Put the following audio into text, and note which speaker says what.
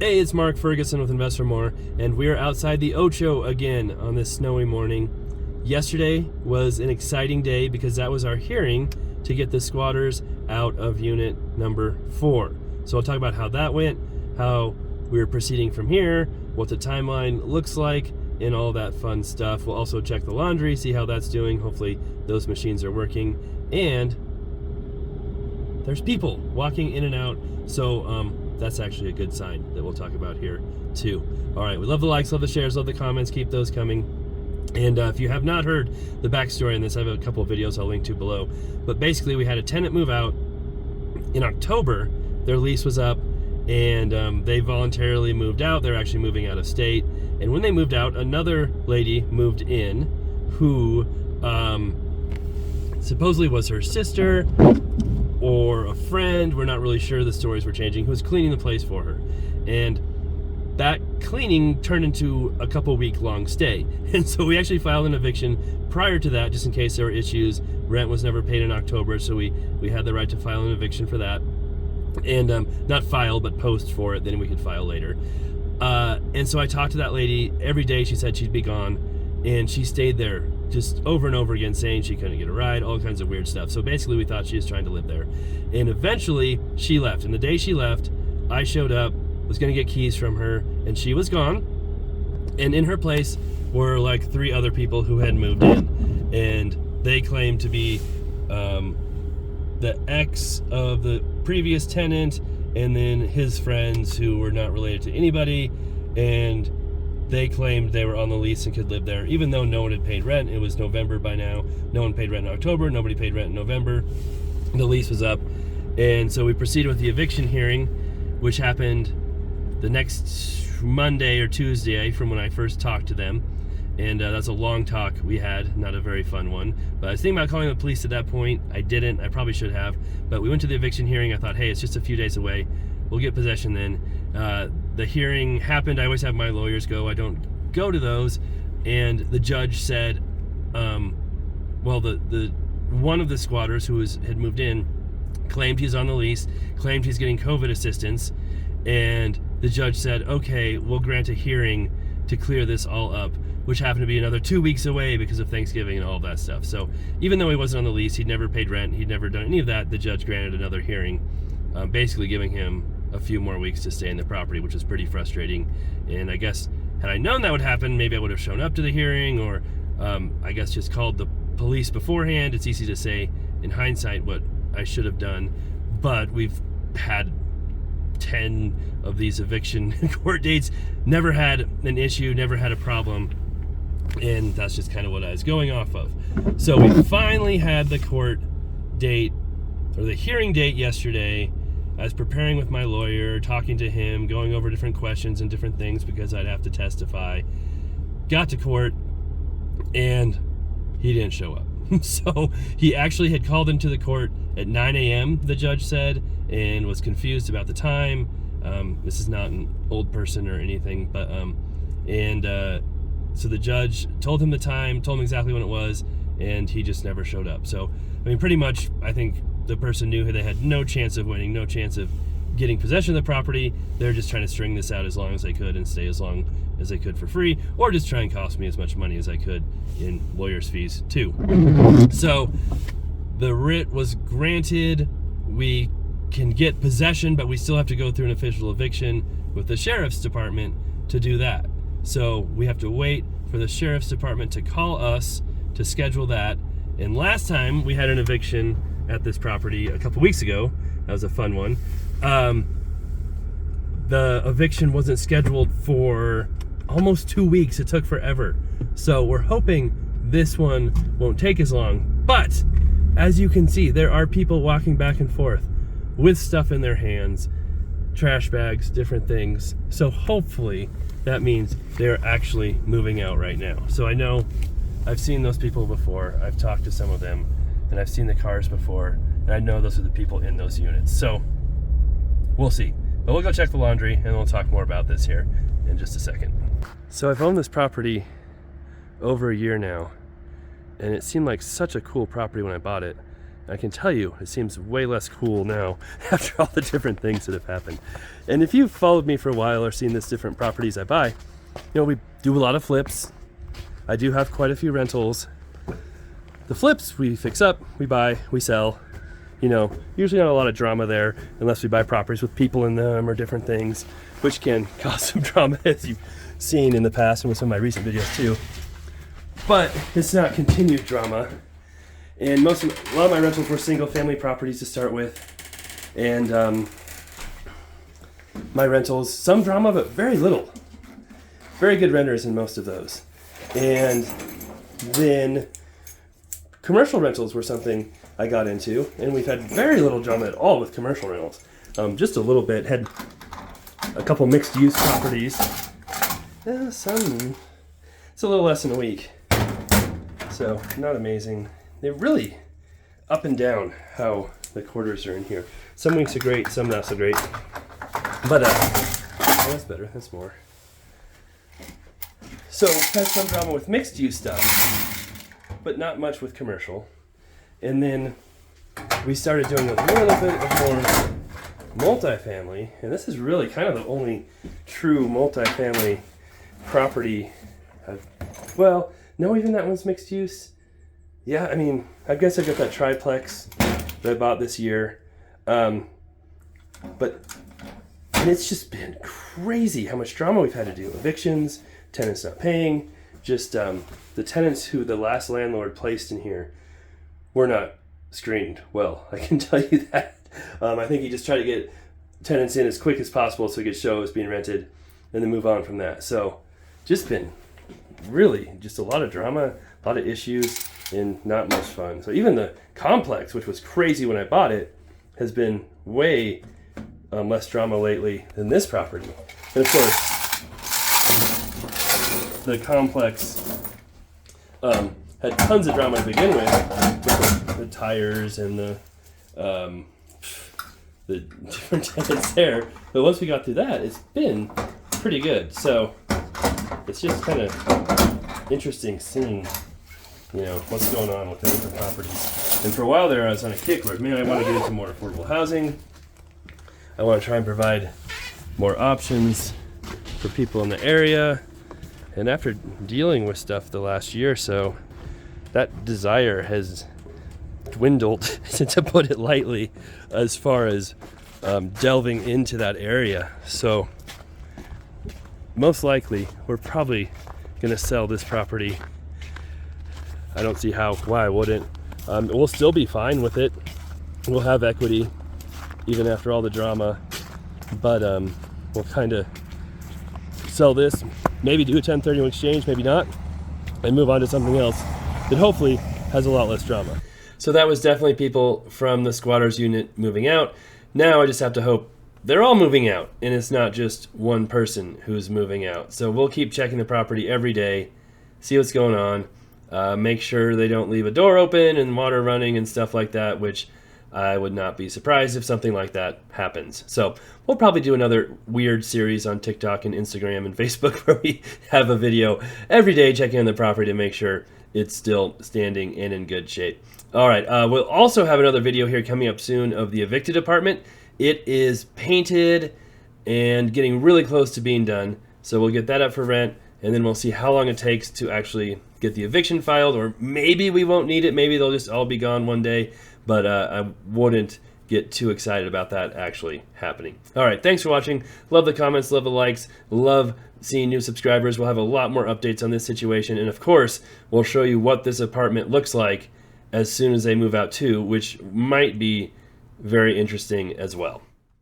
Speaker 1: Hey, it's Mark Ferguson with Investor More, and we're outside the Ocho again on this snowy morning. Yesterday was an exciting day because that was our hearing to get the squatters out of unit number 4. So I'll talk about how that went, how we're proceeding from here, what the timeline looks like, and all that fun stuff. We'll also check the laundry, see how that's doing. Hopefully those machines are working. And there's people walking in and out, so that's actually a good sign that we'll talk about here too. All right, we love the likes, love the shares, love the comments. Keep those coming. And if you have not heard the backstory on this, I have a couple of videos I'll link to below. But basically, we had a tenant move out in October. Their lease was up, and they voluntarily moved out. They're actually moving out of state. And when they moved out, another lady moved in who supposedly was her sister or a friend. We're not really sure. The stories were changing. Who was cleaning the place for her. And that cleaning turned into a couple week long stay. And so we actually filed an eviction prior to that, just in case there were issues. Rent was never paid in October, so we had the right to file an eviction for that. And not file, but post for it, then we could file later. And so I talked to that lady every day. She said she'd be gone, and she stayed there just over and over again, saying she couldn't get a ride, all kinds of weird stuff. So basically we thought she was trying to live there. And eventually she left. And the day she left, I showed up, was gonna get keys from her, and she was gone. And in her place were like 3 other people who had moved in. And they claimed to be the ex of the previous tenant, and then his friends who were not related to anybody. And they claimed they were on the lease and could live there, even though no one had paid rent. It was November by now. No one paid rent in October. Nobody paid rent in November. The lease was up. And so we proceeded with the eviction hearing, which happened the next Monday or Tuesday from when I first talked to them. And that's a long talk we had, not a very fun one. But I was thinking about calling the police at that point. I didn't. I probably should have. But we went to the eviction hearing. I thought, hey, it's just a few days away. We'll get possession then. The hearing happened. I always have my lawyers go. I don't go to those. And the judge said, well, the one of the squatters who had moved in claimed he's on the lease, claimed he's getting COVID assistance, and the judge said, okay, we'll grant a hearing to clear this all up, which happened to be another 2 weeks away because of Thanksgiving and all that stuff. So even though he wasn't on the lease, he'd never paid rent, he'd never done any of that, the judge granted another hearing, basically giving him a few more weeks to stay in the property, which was pretty frustrating. And I guess had I known that would happen, maybe I would have shown up to the hearing, or I guess just called the police beforehand. It's easy to say in hindsight what I should have done, but we've had 10 of these eviction court dates, never had an issue, never had a problem, and that's just kind of what I was going off of. So we finally had the court date, or the hearing date yesterday. I was preparing with my lawyer, talking to him, going over different questions and different things because I'd have to testify. Got to court, and he didn't show up. So he actually had called into the court at 9 a.m., the judge said, and was confused about the time. This is not an old person or anything, but so the judge told him the time, told him exactly when it was, and he just never showed up. So, I mean, pretty much, I think the person knew they had no chance of winning, no chance of getting possession of the property. They're just trying to string this out as long as they could and stay as long as they could for free, or just try and cost me as much money as I could in lawyer's fees too. So the writ was granted. We can get possession, but we still have to go through an official eviction with the sheriff's department to do that. So we have to wait for the sheriff's department to call us to schedule that. And last time we had an eviction at this property a couple weeks ago. That was a fun one. The eviction wasn't scheduled for almost 2 weeks. It took forever. So we're hoping this one won't take as long. But as you can see, there are people walking back and forth with stuff in their hands, trash bags, different things. So hopefully that means they're actually moving out right now. So I know I've seen those people before. I've talked to some of them, and I've seen the cars before, and I know those are the people in those units. So we'll see. But we'll go check the laundry, and we'll talk more about this here in just a second. So I've owned this property over a year now, and it seemed like such a cool property when I bought it. I can tell you, it seems way less cool now after all the different things that have happened. And if you've followed me for a while or seen this different properties I buy, we do a lot of flips. I do have quite a few rentals. The flips we fix up, we buy, we sell. Usually not a lot of drama there unless we buy properties with people in them or different things, which can cause some drama as you've seen in the past and with some of my recent videos too. But it's not continued drama. And a lot of my rentals were single family properties to start with. And my rentals, some drama, but very little. Very good renters in most of those. And then commercial rentals were something I got into, and we've had very little drama at all with commercial rentals. Just a little bit. Had a couple mixed use properties. It's a little less than a week. So not amazing. They're really up and down how the quarters are in here. Some weeks are great, some not so great. But that's better. That's more. So had some drama with mixed use stuff, but not much with commercial. And then we started doing a little bit of more multifamily, and this is really kind of the only true multifamily property. No, even that one's mixed use. Yeah, I guess I got that triplex that I bought this year. And it's just been crazy how much drama we've had to do. Evictions, tenants not paying, just the tenants who the last landlord placed in here were not screened well. I can tell you that. I think he just tried to get tenants in as quick as possible so he could show it was being rented and then move on from that. So just been really just a lot of drama, a lot of issues, and not much fun. So even the complex, which was crazy when I bought it, has been way less drama lately than this property. And of course, the complex had tons of drama to begin with the tires and the different tenants there. But once we got through that, it's been pretty good. So it's just kind of interesting seeing, what's going on with the different properties. And for a while there, I was on a kick where, I want to get into more affordable housing. I want to try and provide more options for people in the area. And after dealing with stuff the last year or so, that desire has dwindled, to put it lightly, as far as delving into that area. So most likely, we're probably going to sell this property. I don't see why I wouldn't. We'll still be fine with it. We'll have equity, even after all the drama. But we'll kind of sell this, maybe do a 1031 exchange, maybe not, and move on to something else that hopefully has a lot less drama. So that was definitely people from the squatters unit moving out. Now I just have to hope they're all moving out and it's not just one person who's moving out. So we'll keep checking the property every day, see what's going on, make sure they don't leave a door open and water running and stuff like that, which I would not be surprised if something like that happens. So we'll probably do another weird series on TikTok and Instagram and Facebook where we have a video every day checking on the property to make sure it's still standing and in good shape. All right, we'll also have another video here coming up soon of the evicted apartment. It is painted and getting really close to being done. So we'll get that up for rent, and then we'll see how long it takes to actually get the eviction filed, or maybe we won't need it. Maybe they'll just all be gone one day, but I wouldn't get too excited about that actually happening. All right, thanks for watching. Love the comments, love the likes, love seeing new subscribers. We'll have a lot more updates on this situation, and of course, we'll show you what this apartment looks like as soon as they move out too, which might be very interesting as well.